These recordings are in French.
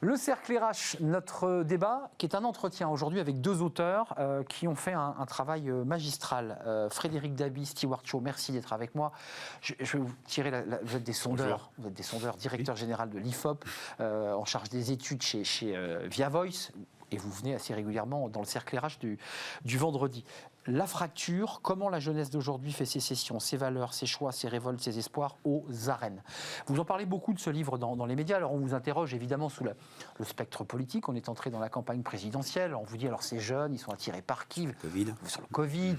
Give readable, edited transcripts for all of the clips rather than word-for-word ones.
Le cercle RH, notre débat, qui est un entretien aujourd'hui avec deux auteurs qui ont fait un travail magistral. Frédéric Dabi, Stewart Shaw, merci d'être avec moi. Je vais vous tirer vous êtes des sondeurs, vous êtes des sondeurs, directeur général de l'IFOP, en charge des études chez Via Voice, et vous venez assez régulièrement dans le cercle RH du vendredi. La fracture, comment la jeunesse d'aujourd'hui fait ses cessions, ses valeurs, ses choix, ses révoltes, ses espoirs aux arènes. Vous en parlez beaucoup de ce livre dans les médias. Alors on vous interroge évidemment sous le spectre politique. On est entré dans la campagne présidentielle. On vous dit alors ces jeunes, ils sont attirés par qui ? Sur le Covid.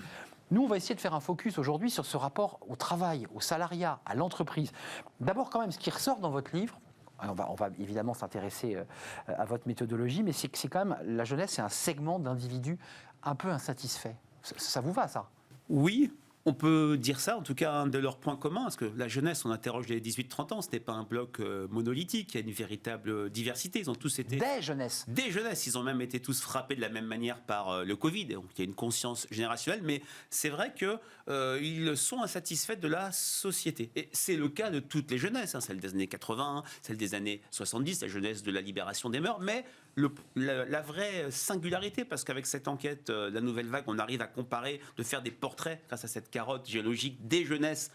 Nous, on va essayer de faire un focus aujourd'hui sur ce rapport au travail, au salariat, à l'entreprise. D'abord quand même, ce qui ressort dans votre livre, on va évidemment s'intéresser à votre méthodologie, mais c'est quand même, la jeunesse, c'est un segment d'individus un peu insatisfaits. Ça vous va, ça ? Oui, on peut dire ça, en tout cas, un de leurs points communs, parce que la jeunesse, on interroge les 18-30 ans, ce n'est pas un bloc monolithique, il y a une véritable diversité, ils ont tous été... Des jeunesses, ils ont même été tous frappés de la même manière par le Covid, donc il y a une conscience générationnelle, mais c'est vrai qu'ils sont insatisfaits de la société. Et c'est le cas de toutes les jeunesses, celle des années 80, celle des années 70, la jeunesse de la libération des mœurs, mais... La vraie singularité, parce qu'avec cette enquête, la nouvelle vague, on arrive à comparer, de faire des portraits grâce à cette carotte géologique des jeunesses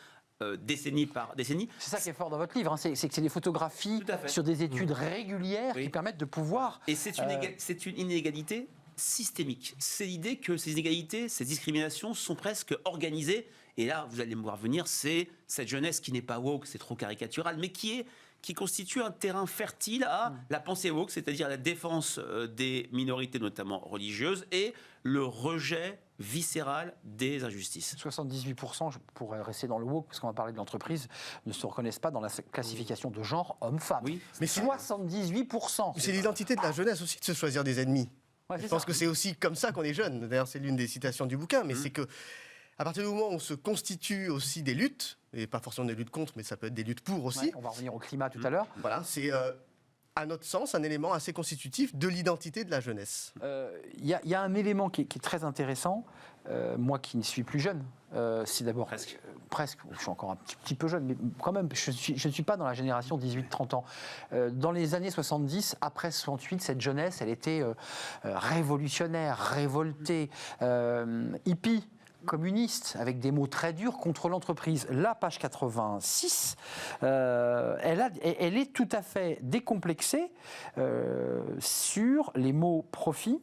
décennie par décennie. C'est ça qui est fort dans votre livre, c'est que c'est des photographies sur des études régulières qui permettent de pouvoir... Et c'est une inégalité systémique. C'est l'idée que ces inégalités, ces discriminations sont presque organisées. Et là, vous allez me voir venir, c'est cette jeunesse qui n'est pas woke, c'est trop caricatural, mais qui constitue un terrain fertile à la pensée woke, c'est-à-dire la défense des minorités, notamment religieuses, et le rejet viscéral des injustices. 78%, je pourrais rester dans le woke, parce qu'on va parler de l'entreprise, ne se reconnaissent pas dans la classification de genre homme-femme. Oui, mais 78%. C'est l'identité de la jeunesse aussi de se choisir des ennemis. Ouais, je pense que c'est aussi comme ça qu'on est jeune. D'ailleurs, c'est l'une des citations du bouquin, mais c'est que à partir du moment où on se constitue aussi des luttes, et pas forcément des luttes contre, mais ça peut être des luttes pour aussi. Ouais, on va revenir au climat tout à l'heure. Voilà, c'est à notre sens un élément assez constitutif de l'identité de la jeunesse. Il y a un élément qui est très intéressant, moi qui ne suis plus jeune, c'est d'abord... Presque, je suis encore un petit peu jeune, mais quand même, je ne suis pas dans la génération 18-30 ans. Dans les années 70, après 68, cette jeunesse, elle était révolutionnaire, révoltée, hippie, communiste, avec des mots très durs contre l'entreprise. Là, page 86, elle est tout à fait décomplexée sur les mots profit,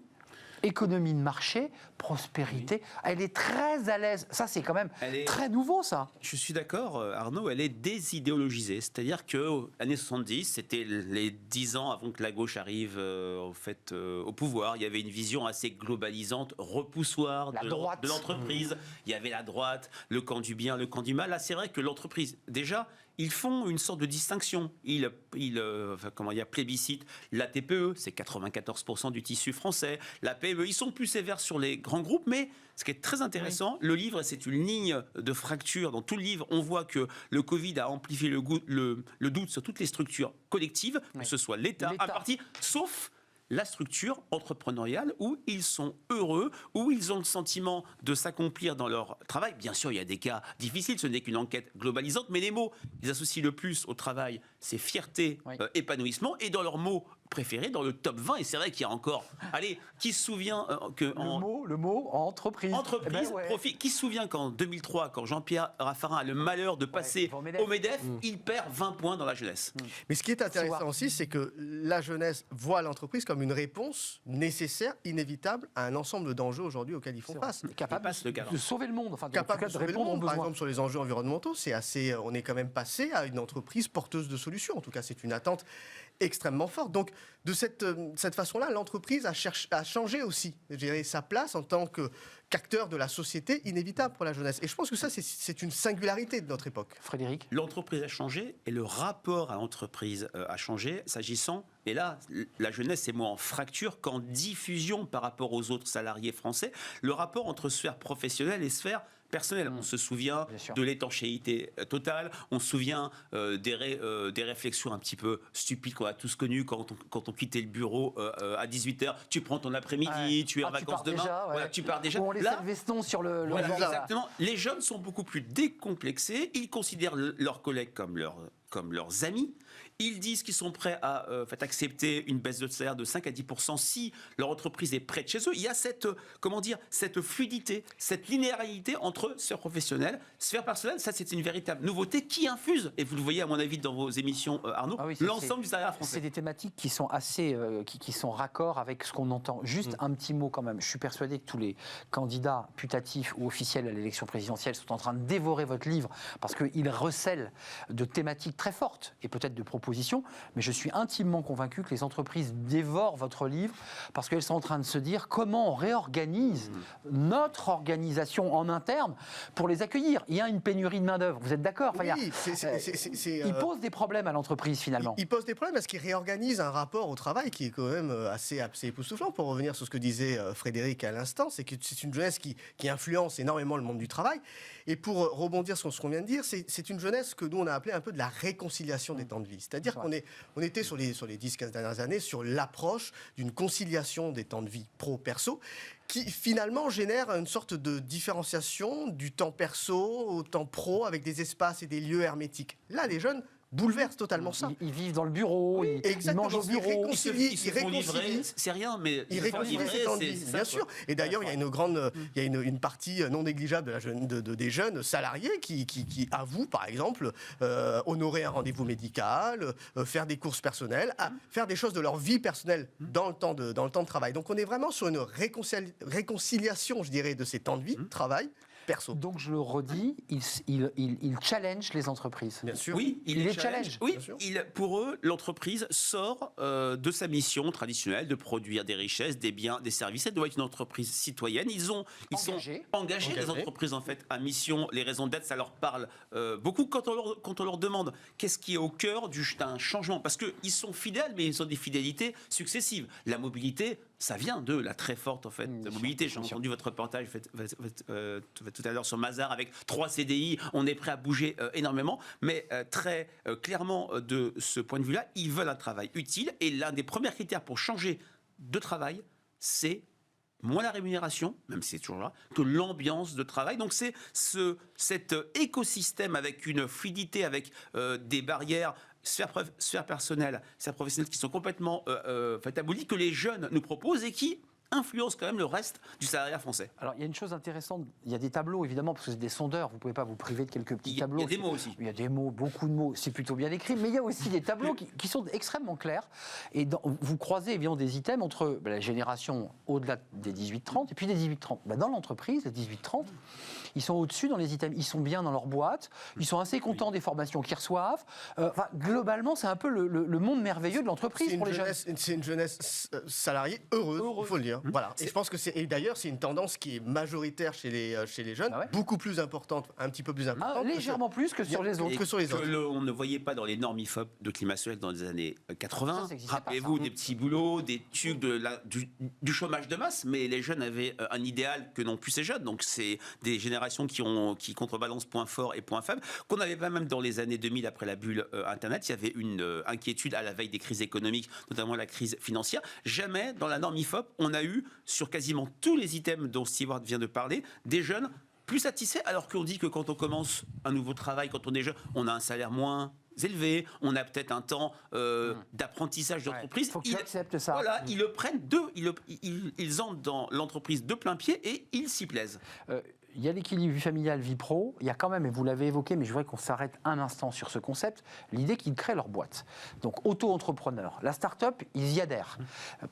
économie de marché, prospérité. Elle est très à l'aise. Ça, c'est quand même très nouveau, ça. Je suis d'accord, Arnaud, elle est désidéologisée. C'est-à-dire que années 70, c'était les 10 ans avant que la gauche arrive au pouvoir. Il y avait une vision assez globalisante, repoussoir de l'entreprise. Il y avait la droite, le camp du bien, le camp du mal. Là, c'est vrai que l'entreprise, déjà, ils font une sorte de distinction. Ils plébiscitent la TPE, c'est 94% du tissu français. La PME, ils sont plus sévères sur les grands groupes, mais ce qui est très intéressant, le livre, c'est une ligne de fracture. Dans tout le livre, on voit que le Covid a amplifié le doute sur toutes les structures collectives, que ce soit l'État, un parti, sauf la structure entrepreneuriale où ils sont heureux, où ils ont le sentiment de s'accomplir dans leur travail. Bien sûr, il y a des cas difficiles, ce n'est qu'une enquête globalisante, mais les mots qu'ils associent le plus au travail, c'est fierté, épanouissement, et dans leurs mots préférés, dans le top 20, et c'est vrai qu'il y a encore... Allez, qui se souvient que... Le mot entreprise. Entreprise, profit. Qui se souvient qu'en 2003, quand Jean-Pierre Raffarin a le malheur de passer au MEDEF, il perd 20 points dans la jeunesse. Mais ce qui est intéressant aussi, c'est que la jeunesse voit l'entreprise comme une réponse nécessaire, inévitable, à un ensemble d'enjeux aujourd'hui auxquels ils font face. Capable de sauver le monde. Enfin, capable de répondre aux besoins. Par exemple, sur les enjeux environnementaux, on est quand même passé à une entreprise porteuse de solutions. En tout cas, c'est une attente extrêmement forte. Donc, de cette façon-là, l'entreprise a changé aussi sa place en tant qu'acteur de la société inévitable pour la jeunesse. Et je pense que ça, c'est une singularité de notre époque. Frédéric ? L'entreprise a changé et le rapport à l'entreprise a changé, s'agissant, et là, la jeunesse est moins en fracture qu'en diffusion par rapport aux autres salariés français, le rapport entre sphère professionnelle et sphère personnelle. On se souvient de l'étanchéité totale, on se souvient des réflexions un petit peu stupides qu'on a tous connues quand on quittait le bureau à 18h, tu prends ton après-midi, tu es en vacances demain, tu pars déjà. Ou on laissait le veston sur le exactement. Les jeunes sont beaucoup plus décomplexés, ils considèrent leurs collègues comme leurs amis. Ils disent qu'ils sont prêts à accepter une baisse de salaire de 5 à 10% si leur entreprise est près de chez eux. Il y a cette fluidité, cette linéarité entre sphère professionnelle, sphère personnelle. Ça, c'est une véritable nouveauté qui infuse, et vous le voyez à mon avis dans vos émissions, Arnaud, l'ensemble du salariat français. C'est des thématiques qui sont assez, qui sont raccords avec ce qu'on entend. Juste un petit mot quand même. Je suis persuadé que tous les candidats putatifs ou officiels à l'élection présidentielle sont en train de dévorer votre livre parce qu'il recèle de thématiques très fortes et peut-être de propositions, mais je suis intimement convaincu que les entreprises dévorent votre livre parce qu'elles sont en train de se dire comment on réorganise notre organisation en interne pour les accueillir. Il y a une pénurie de main-d'œuvre, vous êtes d'accord? Oui, il pose des problèmes à l'entreprise finalement. Il pose des problèmes parce qu'il réorganise un rapport au travail qui est quand même assez époustouflant. Pour revenir sur ce que disait Frédéric à l'instant, c'est que c'est une jeunesse qui influence énormément le monde du travail. Et pour rebondir sur ce qu'on vient de dire, c'est une jeunesse que nous on a appelé un peu de la réconciliation des temps de vie. C'est-à-dire qu'on était sur les 10-15 dernières années sur l'approche d'une conciliation des temps de vie pro-perso qui finalement génère une sorte de différenciation du temps perso au temps pro avec des espaces et des lieux hermétiques. Là, les jeunes bouleverse totalement ça. Ils vivent dans le bureau, ils mangent au bureau. Ils se font livrer, c'est rien, mais ils réconcilient ces temps de vie, bien sûr. Et d'ailleurs, il y a une partie non négligeable des jeunes salariés qui avouent, par exemple, honorer un rendez-vous médical, faire des courses personnelles, faire des choses de leur vie personnelle dans le temps de travail. Donc on est vraiment sur une réconciliation, je dirais, de ces temps de vie, travail, perso. Donc je le redis, il challenge les entreprises. Bien sûr. Oui, il les challenge. Oui, pour eux, l'entreprise sort de sa mission traditionnelle de produire des richesses, des biens, des services. Elle doit être une entreprise citoyenne. Ils sont engagés, les entreprises en fait, à mission. Les raisons d'être, ça leur parle beaucoup. Quand on leur demande qu'est-ce qui est au cœur d'un changement, parce qu'ils sont fidèles, mais ils ont des fidélités successives. La mobilité, ça vient de la très forte en fait mobilité. J'ai entendu votre reportage tout à l'heure sur Mazars avec 3 CDI. On est prêt à bouger énormément, mais très clairement de ce point de vue-là, ils veulent un travail utile. Et l'un des premiers critères pour changer de travail, c'est moins la rémunération, même si c'est toujours là, que l'ambiance de travail. Donc c'est cet écosystème avec une fluidité, avec des barrières sphère personnelle, sphère professionnelle qui sont complètement abolies, que les jeunes nous proposent et qui influence quand même le reste du salariat français. Alors, il y a une chose intéressante, il y a des tableaux, évidemment, parce que c'est des sondeurs, vous ne pouvez pas vous priver de quelques petits tableaux. Il y a des mots aussi. Il y a des mots, beaucoup de mots, c'est plutôt bien écrit, mais il y a aussi des tableaux qui sont extrêmement clairs. Et vous croisez évidemment des items entre la génération au-delà des 18-30 et puis des 18-30. Dans l'entreprise, les 18-30, ils sont au-dessus dans les items, ils sont bien dans leur boîte, ils sont assez contents des formations qu'ils reçoivent. Globalement, c'est un peu le monde merveilleux de l'entreprise pour les jeunes. C'est une jeunesse salariée heureuse, il faut le dire. Voilà. Et je pense que d'ailleurs, c'est une tendance qui est majoritaire chez les jeunes, beaucoup plus importante, un petit peu plus importante. Légèrement plus que sur les autres. On ne voyait pas dans les normes IFOP de climat social dans les années 80. Rappelez-vous des petits boulots, des trucs du chômage de masse, mais les jeunes avaient un idéal que n'ont plus ces jeunes. Donc c'est des générations qui contrebalancent points forts et points faibles, qu'on avait pas même dans les années 2000 après la bulle Internet. Il y avait une inquiétude à la veille des crises économiques, notamment la crise financière. Jamais dans la norme IFOP, on a eu sur quasiment tous les items dont Stewart vient de parler, des jeunes plus satisfaits, alors qu'on dit que quand on commence un nouveau travail, quand on est jeune, on a un salaire moins élevé, on a peut-être un temps d'apprentissage d'entreprise. Il faut que tu acceptes ça. Voilà, ils le prennent ils entrent dans l'entreprise de plein pied et ils s'y plaisent. Il y a l'équilibre vie familiale, vie pro. Il y a quand même, et vous l'avez évoqué, mais je voudrais qu'on s'arrête un instant sur ce concept, l'idée qu'ils créent leur boîte. Donc, auto-entrepreneur. La start-up, ils y adhèrent.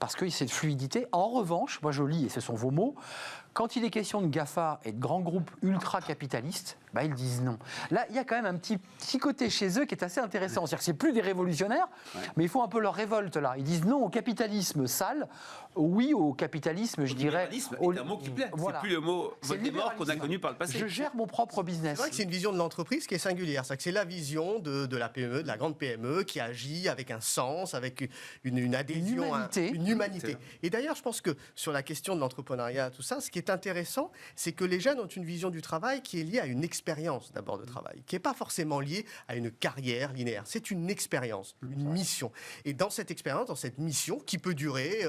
Parce que c'est de fluidité. En revanche, moi je lis, et ce sont vos mots, quand il est question de GAFA et de grands groupes ultra-capitalistes, ils disent non. Là, il y a quand même un petit côté chez eux qui est assez intéressant. C'est-à-dire que c'est plus des révolutionnaires, mais ils font un peu leur révolte là. Ils disent non au capitalisme sale, oui au capitalisme, je dirais. C'est un mot qui plaît. Voilà. C'est plus le mot Voldemort qu'on a connu par le passé. Je gère mon propre business. C'est vrai que c'est une vision de l'entreprise qui est singulière. C'est la vision de la PME, de la grande PME, qui agit avec un sens, avec une adhésion, une humanité. Et d'ailleurs, je pense que sur la question de l'entrepreneuriat, tout ça, ce qui est intéressant, c'est que les jeunes ont une vision du travail qui est liée à une expérience d'abord de travail, qui n'est pas forcément liée à une carrière linéaire. C'est une expérience, une mission. Et dans cette expérience, dans cette mission, qui peut durer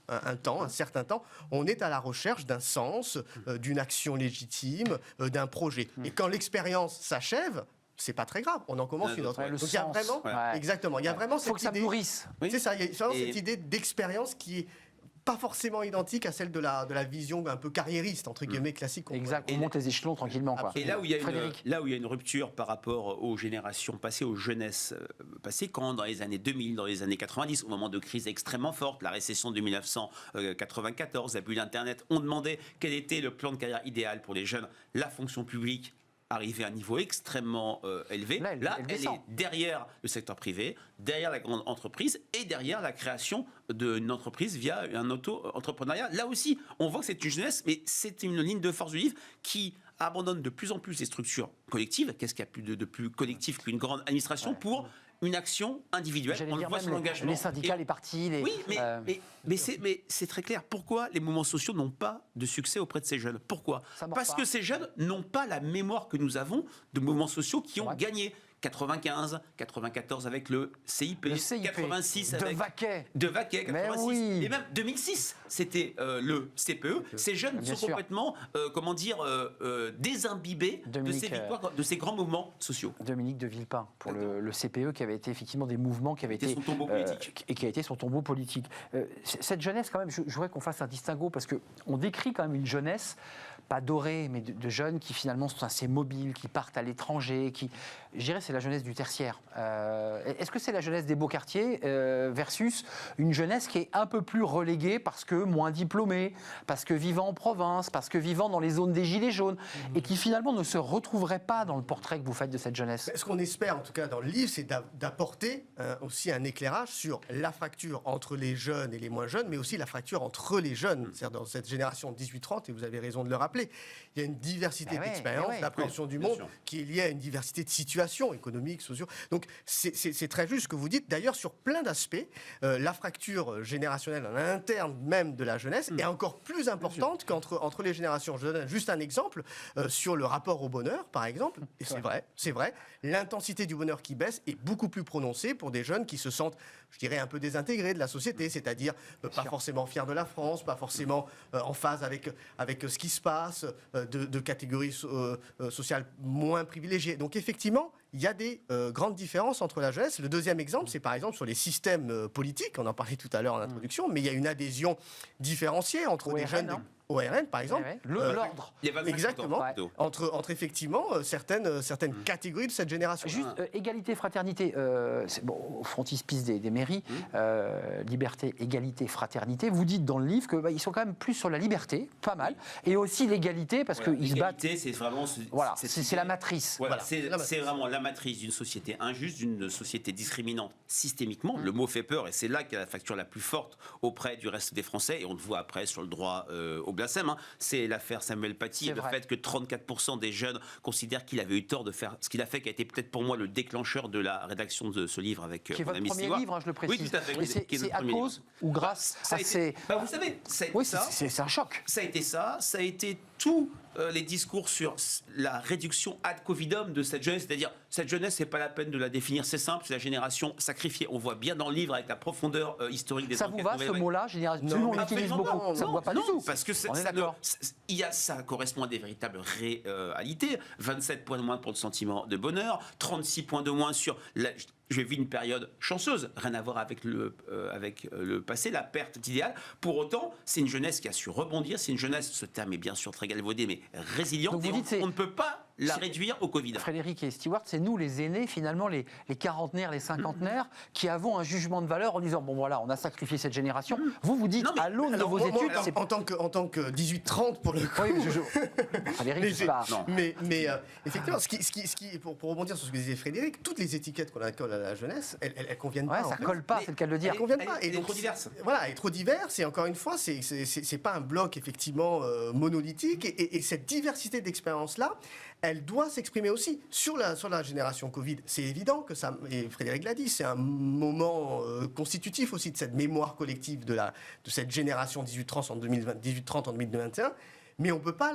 un certain temps, on est à la recherche d'un sens, d'une action légitime, d'un projet. Et quand l'expérience s'achève, c'est pas très grave, on en commence une autre. Ouais, le Donc il y a sens. vraiment, Ouais. exactement, il y a vraiment Faut que cette ça idée. nourrisse. Oui. C'est ça, il y a vraiment Et- cette idée d'expérience qui est pas forcément identique à celle de la vision un peu carriériste, entre guillemets, classique. qu'on Exact, pourrait on monte les échelons tranquillement. Quoi. Et là où, il y a Frédéric. là où il y a une rupture par rapport aux générations passées, aux jeunesses passées, quand dans les années 2000, dans les années 90, au moment de crise extrêmement forte, la récession de 1994, la bulle d'Internet, on demandait quel était le plan de carrière idéal pour les jeunes. La fonction publique arrivée à un niveau extrêmement élevé. Là, elle elle descend. est derrière le secteur privé, derrière la grande entreprise et derrière la création d'une entreprise via un auto-entrepreneuriat. Là aussi, on voit que c'est une jeunesse, mais c'est une ligne de force du livre qui abandonne de plus en plus les structures collectives. Qu'est-ce qu'il y a plus de plus collectif qu'une grande administration pour une action individuelle? J'allais On le dire voit même sur l'engagement. les syndicats, les partis, les... Oui, mais c'est très clair. Pourquoi les mouvements sociaux n'ont pas de succès auprès de ces jeunes? Pourquoi? Ça mord Parce pas. que ces jeunes n'ont pas la mémoire que nous avons de mouvements sociaux qui ont Ouais. gagné. 95, 94 avec le CIP, Le CIP 86 de avec Vaquet. de Vaquet, Mais 86 oui. et même 2006, c'était le CPE. Ces jeunes Bien sont sûr. complètement, désimbibés de Dominique, ces victoires, de ces grands mouvements sociaux. Dominique de Villepin pour le CPE, qui avait été effectivement des mouvements qui avaient C'était été son tombeau politique. et qui a été son tombeau politique. Cette jeunesse, quand même, je voudrais qu'on fasse un distinguo parce que on décrit quand même une jeunesse pas dorée, mais de jeunes qui finalement sont assez mobiles, qui partent à l'étranger, qui, je dirais, c'est la jeunesse du tertiaire. Est-ce que c'est la jeunesse des beaux quartiers versus une jeunesse qui est un peu plus reléguée parce que moins diplômée, parce que vivant en province, parce que vivant dans les zones des gilets jaunes, et qui finalement ne se retrouverait pas dans le portrait que vous faites de cette jeunesse? Ce qu'on espère, en tout cas dans le livre, c'est d'apporter aussi un éclairage sur la fracture entre les jeunes et les moins jeunes, mais aussi la fracture entre les jeunes. C'est-à-dire dans cette génération 18-30, et vous avez raison de le rappeler, il y a une diversité Eh ouais, d'expériences, eh ouais. d'appréhension du bien monde, sûr. qui est liée à une diversité de situations économiques, sociaux. Donc c'est très juste ce que vous dites. D'ailleurs, sur plein d'aspects, la fracture générationnelle en interne même de la jeunesse est encore plus importante entre les générations. Je donne juste un exemple sur le rapport au bonheur, par exemple. Et c'est vrai. L'intensité du bonheur qui baisse est beaucoup plus prononcée pour des jeunes qui se sentent, je dirais, un peu désintégrés de la société, c'est-à-dire pas forcément fiers de la France, pas forcément en phase avec ce qui se passe, de catégories sociales moins privilégiées. Donc effectivement, il y a des grandes différences entre la jeunesse. Le deuxième exemple, c'est par exemple sur les systèmes politiques. On en parlait tout à l'heure en introduction, mais il y a une adhésion différenciée entre des ORN, jeunes... hein. ORN, par exemple. Ouais, ouais. L'ordre. Il y a 25 Exactement. ans plutôt. Entre effectivement certaines catégories de cette génération. Juste égalité, fraternité, c'est bon, au frontispice des mairies, liberté, égalité, fraternité. Vous dites dans le livre qu'ils sont quand même plus sur la liberté, pas mal, et aussi l'égalité parce Voilà, qu'ils se battent. l'égalité, c'est vraiment Voilà, cette c'est idée- la matrice. Voilà, Voilà, c'est la matrice. c'est vraiment la matrice d'une société injuste, d'une société discriminante systémiquement. Le mot fait peur et c'est là qu'il y a la facture la plus forte auprès du reste des Français. Et on le voit après sur le droit au blasphème. Hein. C'est l'affaire Samuel Paty C'est et le vrai. fait que 34% des jeunes considèrent qu'il avait eu tort de faire ce qu'il a fait, qui a été peut-être pour moi le déclencheur de la rédaction de ce livre avec Qui est mon votre ami premier Stewart. livre, hein, je le précise. Oui, tout à fait. Mais oui, c'est qui est notre à premier cause livre. ou grâce Ça à a été- ces... vous savez, c'est Oui, ça. c'est un choc. Ça a été ça a été tous les discours sur la réduction ad covidum de cette jeunesse, c'est-à-dire cette jeunesse, c'est pas la peine de la définir, c'est simple, c'est la génération sacrifiée. On voit bien dans le livre avec la profondeur historique des Ça vous enquêtes va ce nouvelles. mot-là, génération? Non, Nous, on mais l'utilise Absolument beaucoup. pas. Ça ne vous va pas du tout. Parce que On est d'accord. ça correspond à des véritables réalités. 27 points de moins pour le sentiment de bonheur, 36 points de moins sur je vis une période chanceuse, rien à voir avec le passé, la perte d'idéal. Pour autant, c'est une jeunesse qui a su rebondir, c'est une jeunesse, ce terme est bien sûr très galvaudé, mais résiliente. Donc vous Et dites, c'est- on ne peut pas la c'est- réduire au Covid. Frédéric et Stewart, c'est nous les aînés, finalement, les quarantenaires, les cinquantenaires, qui avons un jugement de valeur en disant, bon voilà, on a sacrifié cette génération. Vous dites, Non, mais à l'aune de Alors, vos moi, études, alors, c'est... en tant que 18-30 pour le coup. Oui, Frédéric, Mais c'est pas... Non. Mais effectivement, pour rebondir sur ce que disait Frédéric, toutes les étiquettes qu'on accole à la jeunesse, elles conviennent Ouais, pas. en ça fait. colle pas, Mais c'est le cas de le dire. Elles conviennent Elle- pas. elle est donc, trop diverse. Voilà, elle est trop diverse. Et encore une fois, c'est pas un bloc effectivement monolithique. Et cette diversité d'expériences-là, elle doit s'exprimer aussi sur la génération Covid. C'est évident que ça, et Frédéric l'a dit, c'est un moment constitutif aussi de cette mémoire collective de cette génération 18-30 en 2021. Mais on peut pas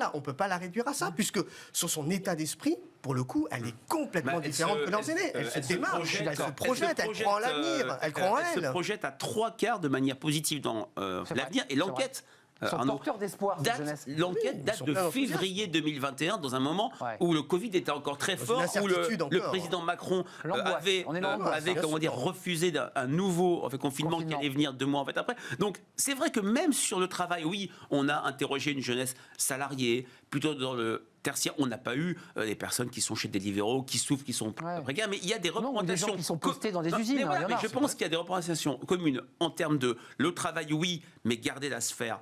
la réduire à ça, puisque sur son état d'esprit, pour le coup, elle est complètement différente que leurs aînés. Elle se démarche, elle se projette, elle croit en l'avenir, elle croit en Elle se elle. projette à 3/4 de manière positive dans C'est l'avenir. vrai, Et l'enquête Ils sont Arnaud, porteurs d'espoir, cette jeunesse. l'enquête Oui, ils date sont de plein d'enthousiasme. février 2021, dans un moment où le Covid était encore très Dans fort, une où incertitude le encore. président Macron L'angoisse. avait, On est dans l'angoisse, avait bien comment sûr. dire, refusé un nouveau confinement qui allait venir 2 mois en fait après. Donc c'est vrai que même sur le travail, oui, on a interrogé une jeunesse salariée, plutôt dans le tertiaire, on n'a pas eu les personnes qui sont chez Deliveroo, qui souffrent, qui sont précaires, mais il y a des Non, ou des représentations. gens qui sont postés dans des usines. Mais hein, voilà, il y en mais a, je c'est pense vrai. qu'il y a des représentations communes en termes de le travail, oui, mais garder la sphère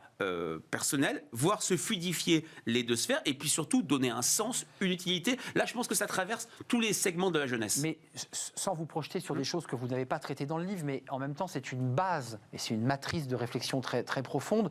personnelle, voire se fluidifier les deux sphères, et puis surtout donner un sens, une utilité. Là, je pense que ça traverse tous les segments de la jeunesse. Mais sans vous projeter sur des choses que vous n'avez pas traitées dans le livre, mais en même temps, c'est une base et c'est une matrice de réflexion très, très profonde.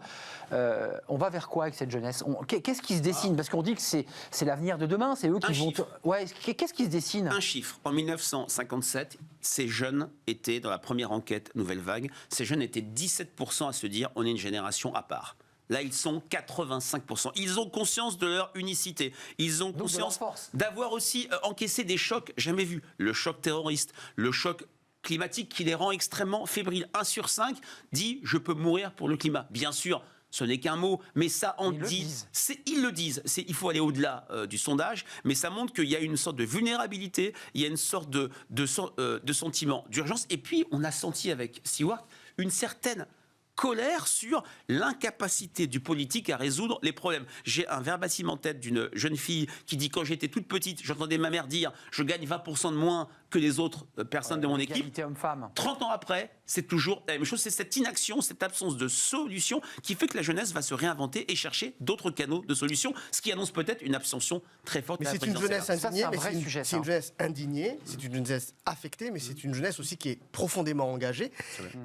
On va vers quoi avec cette jeunesse? Qu'est-ce qui se dessine? Parce qu'on dit que c'est l'avenir de demain, c'est eux qui Un vont... chiffre. Ouais, qu'est-ce qui se dessine? Un chiffre. En 1957, ces jeunes étaient, dans la première enquête Nouvelle Vague, ces jeunes étaient 17% à se dire on est une génération à part. Là, ils sont 85%. Ils ont conscience de leur unicité. Ils ont Donc conscience de leur force. d'avoir aussi encaissé des chocs jamais vus. Le choc terroriste, le choc climatique qui les rend extrêmement fébriles. 1 sur 5 dit « je peux mourir pour le climat ». Bien sûr, ce n'est qu'un mot, mais ça en dit. Ils le disent. Il faut aller au-delà du sondage, mais ça montre qu'il y a une sorte de vulnérabilité, il y a une sorte de sentiment d'urgence. Et puis, on a senti avec Stewart une certaine colère sur l'incapacité du politique à résoudre les problèmes. J'ai un verbatim en tête d'une jeune fille qui dit « Quand j'étais toute petite, j'entendais ma mère dire « Je gagne 20% de moins que les autres personnes de mon équipe. Égalité homme-femme. » 30 ans après, c'est toujours la même chose. C'est cette inaction, cette absence de solution qui fait que la jeunesse va se réinventer et chercher d'autres canaux de solution, ce qui annonce peut-être une abstention très forte. Mais à la c'est une présidentielle. jeunesse indignée, c'est un mais vrai sujet, c'est une jeunesse indignée, c'est une jeunesse affectée, mais c'est une jeunesse aussi qui est profondément engagée.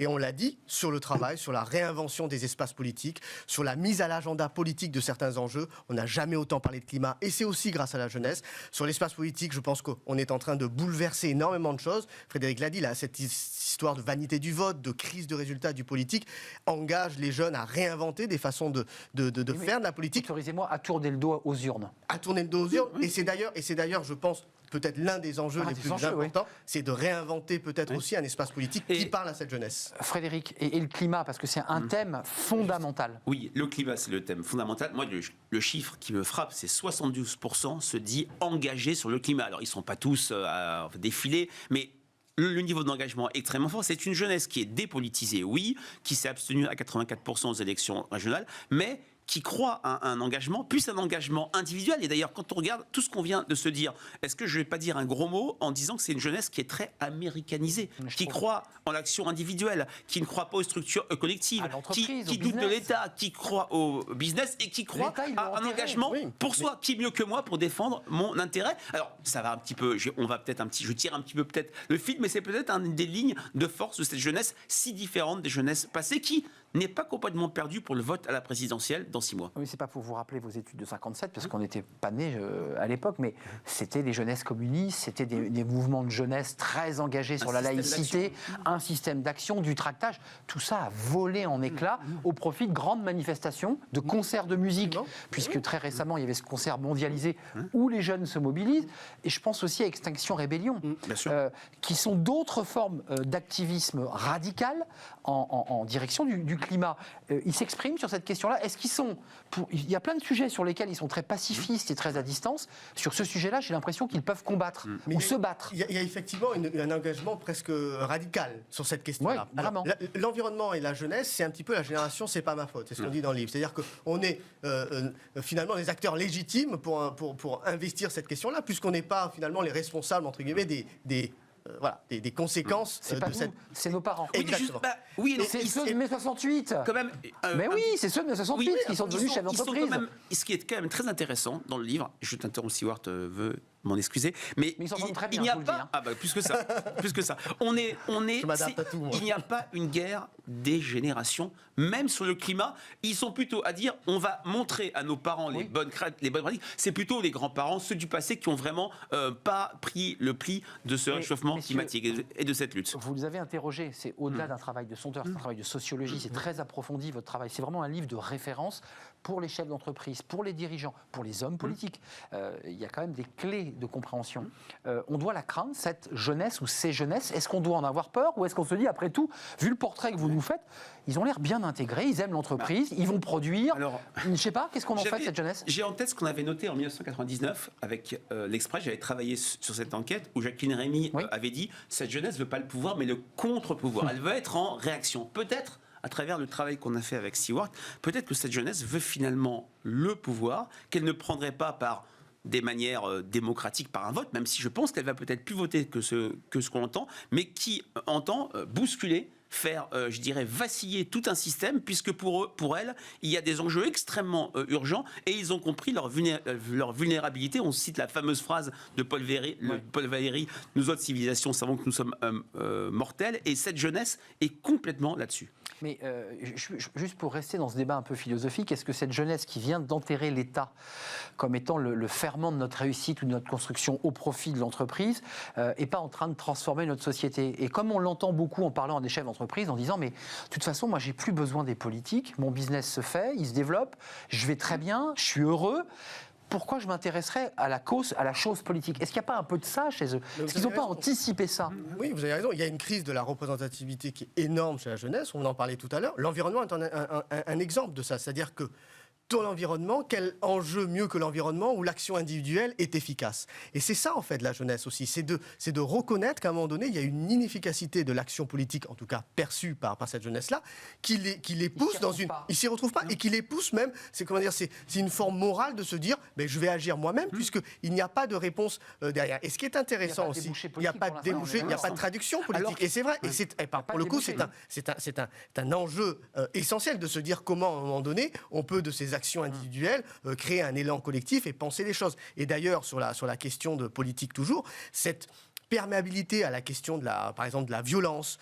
Et on l'a dit, sur le travail, sur la réinvention des espaces politiques, sur la mise à l'agenda politique de certains enjeux. On n'a jamais autant parlé de climat, et c'est aussi grâce à la jeunesse. Sur l'espace politique, je pense qu'on est en train de bouleverser énormément de choses. Frédéric l'a dit, là, cette histoire de vanité du vote, de crise de résultats du politique, engage les jeunes à réinventer des façons de faire de la politique. Autorisez-moi à tourner le dos aux urnes. À tourner le dos aux urnes. Et c'est d'ailleurs, je pense, peut-être l'un des enjeux les plus importants, c'est de réinventer peut-être aussi un espace politique qui parle à cette jeunesse. Frédéric, et le climat, parce que c'est un thème fondamental. Oui, le climat, c'est le thème fondamental. Moi, le chiffre qui me frappe, c'est 72% se dit engagés sur le climat. Alors, ils ne sont pas tous à défiler, mais le niveau d'engagement est extrêmement fort. C'est une jeunesse qui est dépolitisée, oui, qui s'est abstenue à 84% aux élections régionales, mais qui croit à un engagement, plus un engagement individuel. Et d'ailleurs, quand on regarde tout ce qu'on vient de se dire, est-ce que je ne vais pas dire un gros mot en disant que c'est une jeunesse qui est très américanisée, qui croit en l'action individuelle, qui ne croit pas aux structures collectives, qui doute de l'État, qui croit au business et qui croit à un engagement pour soi. Qui mieux que moi pour défendre mon intérêt? Alors, ça va un petit peu, je tire un petit peu peut-être le fil, mais c'est peut-être une des lignes de force de cette jeunesse si différente des jeunesses passées qui n'est pas complètement perdu pour le vote à la présidentielle dans 6 mois. Oui, c'est pas pour vous rappeler vos études de 57, parce qu'on n'était pas nés à l'époque, mais c'était les jeunesses communistes, c'était des mouvements de jeunesse très engagés sur la laïcité, un système d'action, du tractage. Tout ça a volé en éclats au profit de grandes manifestations, de concerts de musique, puisque très récemment, il y avait ce concert mondialisé où les jeunes se mobilisent. Et je pense aussi à Extinction Rébellion, qui sont d'autres formes d'activisme radical en direction du climat. Ils s'expriment sur cette question-là. Est-ce qu'ils sont... Il y a plein de sujets sur lesquels ils sont très pacifistes et très à distance. Sur ce sujet-là, j'ai l'impression qu'ils peuvent combattre ou se battre. Il y a effectivement un engagement presque radical sur cette question-là. Oui, vraiment. L'environnement et la jeunesse, c'est un petit peu la génération « c'est pas ma faute », c'est ce qu'on dit dans le livre. C'est-à-dire qu'on est finalement des acteurs légitimes pour investir cette question-là, puisqu'on n'est pas finalement les responsables, entre guillemets, des conséquences C'est pas de cette... C'est nos parents. Exactement. C'est ceux de mai 68. Quand même, Mais oui, c'est ceux de mai 68 qui sont devenus chefs d'entreprise. Ce qui est quand même très intéressant dans le livre, je t'interromps, Stewart veut m'en excuser, mais ils s'entendent très bien, il n'y a je vous le dis, pas, plus que ça, plus que ça. Je m'adapte à tout, moi. Il n'y a pas une guerre des générations, même sur le climat. Ils sont plutôt à dire, on va montrer à nos parents les bonnes pratiques. C'est plutôt les grands-parents, ceux du passé, qui ont vraiment pas pris le pli de ce réchauffement climatique et de cette lutte. Vous les avez interrogés, c'est au-delà d'un travail de sondeur, c'est un travail de sociologie, c'est très approfondi votre travail. C'est vraiment un livre de référence pour les chefs d'entreprise, pour les dirigeants, pour les hommes politiques. Il y a quand même des clés de compréhension. On doit la craindre, cette jeunesse ou ces jeunesses. Est-ce qu'on doit en avoir peur ou est-ce qu'on se dit, après tout, vu le portrait que vous nous faites, ils ont l'air bien intégrés, ils aiment l'entreprise, ils vont produire. Alors, je ne sais pas, qu'est-ce qu'on en fait de cette jeunesse? J'ai en tête ce qu'on avait noté en 1999 avec l'Express. J'avais travaillé sur cette enquête où Jacqueline Rémy avait dit cette jeunesse ne veut pas le pouvoir, mais le contre-pouvoir. Elle veut être en réaction. Peut-être, à travers le travail qu'on a fait avec Stewart, peut-être que cette jeunesse veut finalement le pouvoir, qu'elle ne prendrait pas par des manières démocratiques, par un vote, même si je pense qu'elle va peut-être plus voter que ce qu'on entend, mais qui entend bousculer, faire, je dirais, vaciller tout un système, puisque pour elle, il y a des enjeux extrêmement urgents, et ils ont compris leur vulnérabilité. On cite la fameuse phrase de Paul Valéry, nous autres civilisations savons que nous sommes mortels, et cette jeunesse est complètement là-dessus. Mais juste pour rester dans ce débat un peu philosophique, est-ce que cette jeunesse qui vient d'enterrer l'État comme étant le ferment de notre réussite ou de notre construction au profit de l'entreprise n'est pas en train de transformer notre société? Et comme on l'entend beaucoup en parlant à des chefs d'entreprise, en disant mais de toute façon moi j'ai plus besoin des politiques, mon business se fait, il se développe, je vais très bien, je suis heureux. Pourquoi je m'intéresserais à la cause, à la chose politique? Est-ce qu'il n'y a pas un peu de ça chez eux? Est-ce qu'ils n'ont pas anticipé ça? Oui, vous avez raison. Il y a une crise de la représentativité qui est énorme chez la jeunesse. On en parlait tout à l'heure. L'environnement est un exemple de ça. C'est-à-dire que dans l'environnement, quel enjeu mieux que l'environnement où l'action individuelle est efficace? Et c'est ça, en fait, la jeunesse aussi. C'est de reconnaître qu'à un moment donné, il y a une inefficacité de l'action politique, en tout cas perçue par cette jeunesse-là, qui les pousse dans une... Ils s'y retrouvent pas. Et qui les pousse même, c'est une forme morale de se dire, ben, je vais agir moi-même, puisqu'il n'y a pas de réponse derrière. Et ce qui est intéressant aussi, il n'y a pas de débouché, il n'y a pas de traduction politique. Et c'est vrai. Et pour le coup, c'est un enjeu essentiel de se dire comment, à un moment donné, on peut, de ces actions individuelles, créer un élan collectif et penser les choses. Et d'ailleurs, sur la question de politique toujours, cette perméabilité à la question par exemple de la violence,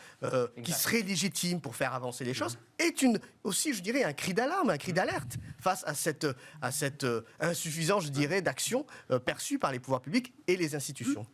qui serait légitime pour faire avancer les choses, est aussi, je dirais, un cri d'alarme, un cri d'alerte face à cette insuffisance, je dirais, d'action perçue par les pouvoirs publics et les institutions.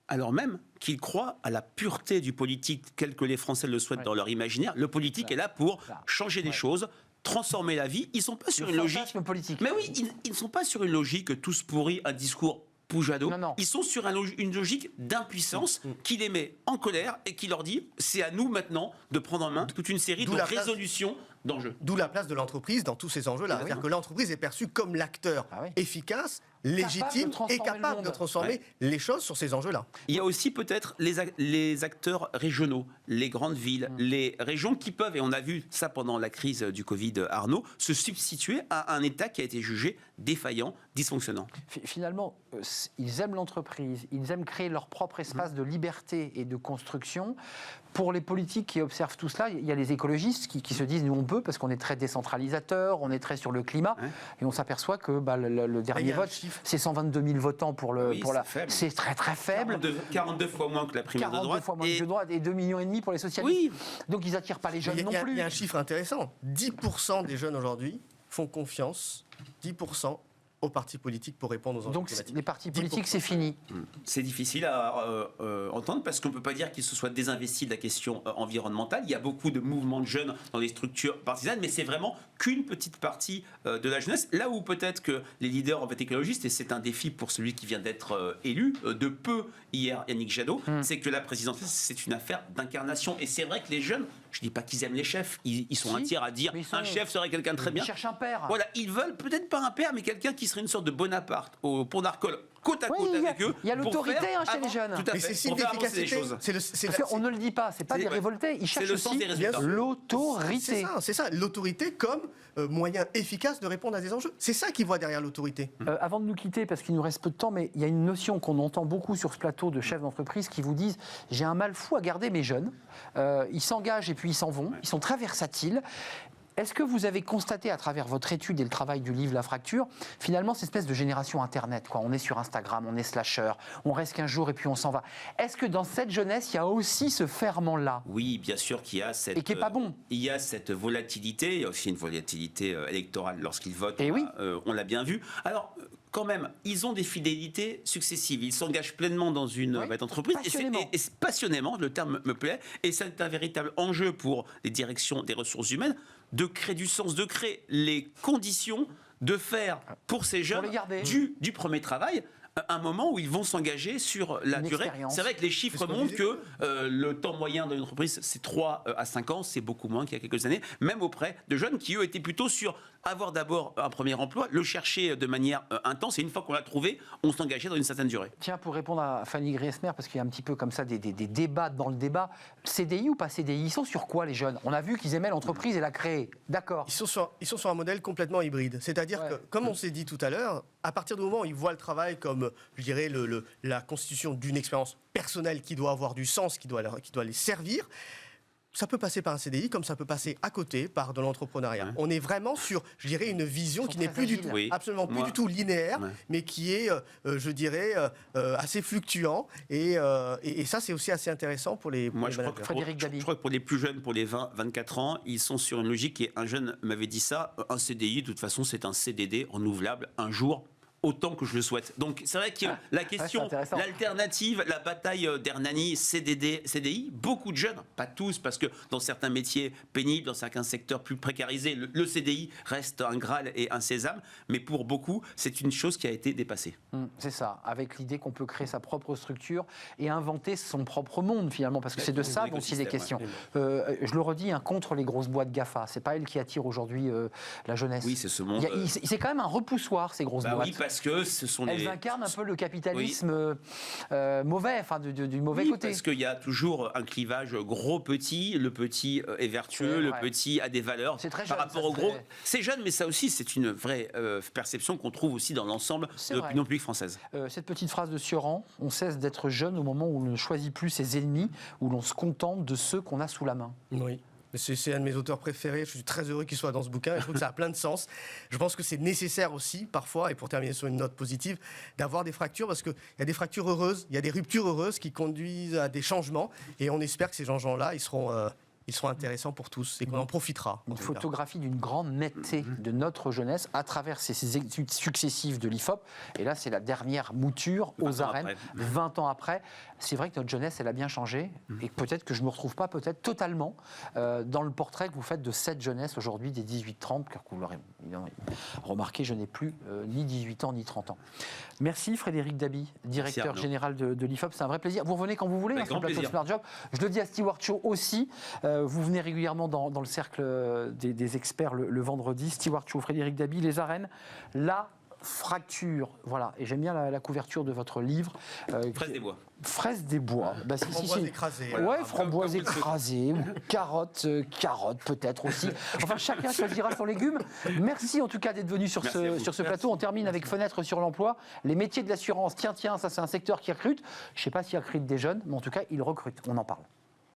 Alors même qu'ils croient à la pureté du politique, tel que les Français le souhaitent dans leur imaginaire, le politique est là pour changer les choses, transformer la vie. Ils ne sont pas sur une logique politique. Mais oui, ils ne sont pas sur une logique tous pourris, un discours Poujado. Ils sont sur une logique d'impuissance qui les met en colère et qui leur dit c'est à nous maintenant de prendre en main toute une série de résolutions d'enjeux. D'où la place de l'entreprise dans tous ces enjeux-là. C'est-à-dire que l'entreprise est perçue comme l'acteur efficace, légitime et capable de transformer les choses sur ces enjeux-là. Il y a aussi peut-être les acteurs régionaux, les grandes villes, les régions qui peuvent, et on a vu ça pendant la crise du Covid, Arnaud, se substituer à un État qui a été jugé défaillant, dysfonctionnant. Finalement, ils aiment l'entreprise, ils aiment créer leur propre espace de liberté et de construction. Pour les politiques qui observent tout cela, il y a les écologistes qui se disent nous on peut parce qu'on est très décentralisateur, on est très sur le climat, et on s'aperçoit que le dernier vote, c'est 122 000 votants pour c'est très très faible. 42 fois moins que la primaire de droite. 42 fois moins que de droite et 2,5 millions pour les socialistes. Donc ils n'attirent pas les jeunes non plus. Il y a un chiffre intéressant. 10% des jeunes aujourd'hui font confiance, 10% aux partis politiques pour répondre aux enjeux climatiques. Donc les partis politiques, c'est fini. C'est difficile à entendre parce qu'on ne peut pas dire qu'ils se soient désinvestis de la question environnementale. Il y a beaucoup de mouvements de jeunes dans les structures partisanes, mais c'est vraiment qu'une petite partie de la jeunesse. Là où peut-être que les leaders en fait écologistes, et c'est un défi pour celui qui vient d'être élu, de peu hier, Yannick Jadot, c'est que la présidentielle, c'est une affaire d'incarnation. Et c'est vrai que les jeunes, je ne dis pas qu'ils aiment les chefs, ils sont un tiers à dire un chef serait quelqu'un de très bien. Ils cherchent un père. Voilà, ils veulent peut-être pas un père, mais quelqu'un qui serait une sorte de Bonaparte au Pont d'Arcole, côte à côte avec eux. Il y a l'autorité chez les jeunes. Tout à fait. Mais c'est signe d'efficacité. On ne le dit pas, c'est pas des révoltés. Ils cherchent aussi l'autorité. C'est ça, l'autorité comme moyen efficace de répondre à des enjeux. C'est ça qu'ils voient derrière l'autorité. Avant de nous quitter, parce qu'il nous reste peu de temps, mais il y a une notion qu'on entend beaucoup sur ce plateau de chefs d'entreprise qui vous disent j'ai un mal fou à garder mes jeunes. Ils s'engagent et puis ils s'en vont. Ils sont très versatiles. Est-ce que vous avez constaté à travers votre étude et le travail du livre La Fracture, finalement, cette espèce de génération Internet, quoi. On est sur Instagram, on est slasher, on reste 15 jours et puis on s'en va. Est-ce que dans cette jeunesse, il y a aussi ce ferment-là? Oui, bien sûr qu'il y a cette... Et qui n'est pas bon. Il y a cette volatilité, il y a aussi une volatilité électorale lorsqu'ils votent, on l'a bien vu. Alors... Quand même, ils ont des fidélités successives. Ils s'engagent pleinement dans une entreprise. Passionnément. Et passionnément, le terme me plaît. Et c'est un véritable enjeu pour les directions des ressources humaines de créer du sens, de créer les conditions de faire pour ces jeunes du premier travail un moment où ils vont s'engager sur la Une durée. expérience. C'est vrai que les chiffres C'est ce qu'on montrent disait. que le temps moyen d'une entreprise, c'est 3 à 5 ans, c'est beaucoup moins qu'il y a quelques années, même auprès de jeunes qui, eux, étaient plutôt sur avoir d'abord un premier emploi, le chercher de manière intense, et une fois qu'on l'a trouvé, on s'engageait dans une certaine durée. Tiens, pour répondre à Fanny Griesmer, parce qu'il y a un petit peu comme ça des débats dans le débat, CDI ou pas CDI, ils sont sur quoi les jeunes? On a vu qu'ils aimaient l'entreprise et la créer, d'accord. Ils sont sur un modèle complètement hybride. C'est-à-dire Ouais. que, comme on s'est dit tout à l'heure, à partir du moment où ils voient le travail comme, je dirais, la constitution d'une expérience personnelle qui doit avoir du sens, qui doit les servir, ça peut passer par un CDI comme ça peut passer à côté par de l'entrepreneuriat. Ouais. On est vraiment sur, je dirais, une vision Ils sont qui n'est très plus du agiles. tout, Oui. absolument plus Moi- du tout linéaire, Ouais. mais qui est, je dirais, assez fluctuant. Et ça, c'est aussi assez intéressant pour les, Moi, je crois, managers. que Frédéric Dabi. je crois que pour les plus jeunes, pour les 20-24 ans, ils sont sur une logique et un jeune m'avait dit ça, un CDI, de toute façon, c'est un CDD renouvelable un jour, autant que je le souhaite. Donc, c'est vrai que la question, intéressant. l'alternative, la bataille d'Hernani, CDD, CDI, beaucoup de jeunes, pas tous, parce que dans certains métiers pénibles, dans certains secteurs plus précarisés, le CDI reste un Graal et un sésame, mais pour beaucoup, c'est une chose qui a été dépassée. C'est ça, avec l'idée qu'on peut créer sa propre structure et inventer son propre monde finalement, parce que c'est de ça dont il est question. Je le redis, contre les grosses boîtes GAFA, c'est pas elles qui attirent aujourd'hui la jeunesse. Oui, c'est ce monde. C'est quand même un repoussoir ces grosses Bah boîtes. oui, parce que ce sont Elles les... incarnent un peu le capitalisme mauvais, enfin du mauvais Oui, côté. parce qu'il y a toujours un clivage gros-petit. Le petit est vertueux, C'est le vrai. petit a des valeurs C'est très par jeune, rapport ça, au c'est gros. très- C'est jeune, mais ça aussi, c'est une vraie perception qu'on trouve aussi dans l'ensemble C'est de vrai. l'opinion publique française. Cette petite phrase de Sioran, on cesse d'être jeune au moment où l'on ne choisit plus ses ennemis, où l'on se contente de ceux qu'on a sous la main. Oui. C'est un de mes auteurs préférés. Je suis très heureux qu'il soit dans ce bouquin. Et je trouve que ça a plein de sens. Je pense que c'est nécessaire aussi, parfois, et pour terminer sur une note positive, d'avoir des fractures, parce qu'il y a des fractures heureuses, il y a des ruptures heureuses qui conduisent à des changements. Et on espère que ces changements-là, ils seront intéressants pour tous et qu'on en profitera. Une en tout cas. photographie d'une grande netteté de notre jeunesse à travers ces études successives de l'IFOP. Et là, c'est la dernière mouture 20 aux ans arènes, après. 20 ans après. C'est vrai que notre jeunesse, elle a bien changé. Et peut-être que je ne me retrouve pas, peut-être totalement, dans le portrait que vous faites de cette jeunesse aujourd'hui, des 18-30, car vous l'aurez remarqué, je n'ai plus ni 18 ans ni 30 ans. Merci Frédéric Dabi, directeur Arnaud. général de l'IFOP. C'est un vrai plaisir. Vous revenez quand vous voulez Avec sur le grand plateau de plaisir. Smart Job. Je le dis à Stewart Show aussi. Vous venez régulièrement dans le cercle des experts le vendredi. Stewart Show, Frédéric Dabi, les arènes, la fracture. Voilà. Et j'aime bien la couverture de votre livre. Fraise des bois. Fraise des bois. Bah, Framboise écrasée. Ouais, framboise écrasée, ou carotte peut-être aussi. Enfin, chacun choisira son légume. Merci en tout cas d'être venu sur Merci à vous. ce plateau. On termine avec Fenêtre sur l'emploi. Les métiers de l'assurance, tiens, ça c'est un secteur qui recrute. Je ne sais pas s'il recrute des jeunes, mais en tout cas, il recrute. On en parle.